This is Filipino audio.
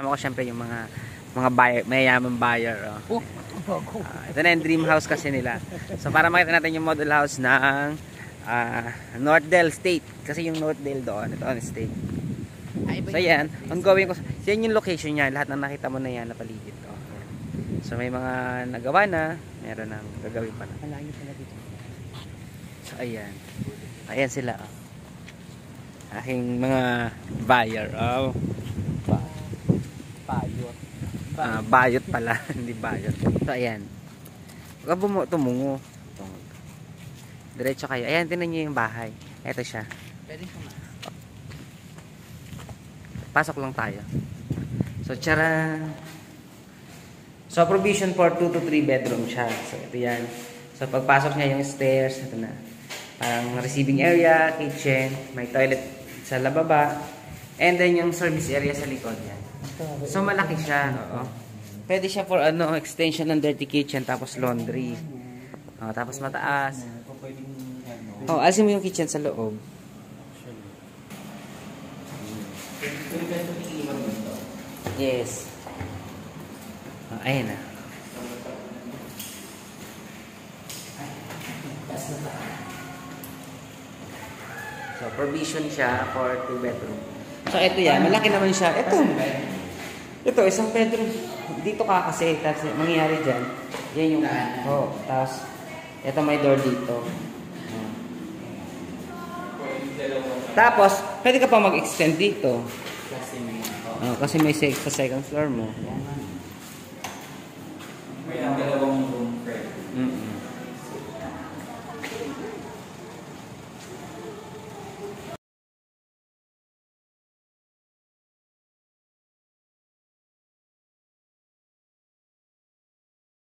Tama ko syempre yung mga buyer, mayayaman buyer. Oh. Ito na yung dream house kasi nila. So para makita natin yung model house ng Northdale State. Kasi yung Northdale doon, ito on State. So yan, ongoing ko. So yan yung location niya. Lahat ng nakita mo na yan na paligid. Oh, yan. So may mga nagawa na, meron nang gagawin pa na. Malayo pala dito. So ayan. Ayan sila. Oh. Aking mga buyer. Oh. Bayot. Bayot pala, hindi bayot. So ayan. Huwag tumungo. Diretso kayo. Ayan, tinan nyo yung bahay. Ito siya. Pwede ka ma. Pasok lang tayo. So, charan. So, provision for 2 to 3 bedroom siya. So, ito yan. So, pagpasok niya yung stairs, ito na. Parang receiving area, kitchen, may toilet sa lababa, and then yung service area sa likod yan. So, malaki siya. Oo. Pwede siya for extension ng dirty kitchen, tapos laundry. Tapos mataas. Alisin mo yung kitchen sa loob. Yes. Ayan na. So, provision siya for 2 bedroom. So, ito yan. Malaki naman siya. Ito, isang bedroom. Dito ka kasi. Tapos, mangyayari dyan. Yan yung, tapos, ito may door dito. Tapos, pwede ka pa mag-extend dito. Kasi may sa second floor mo.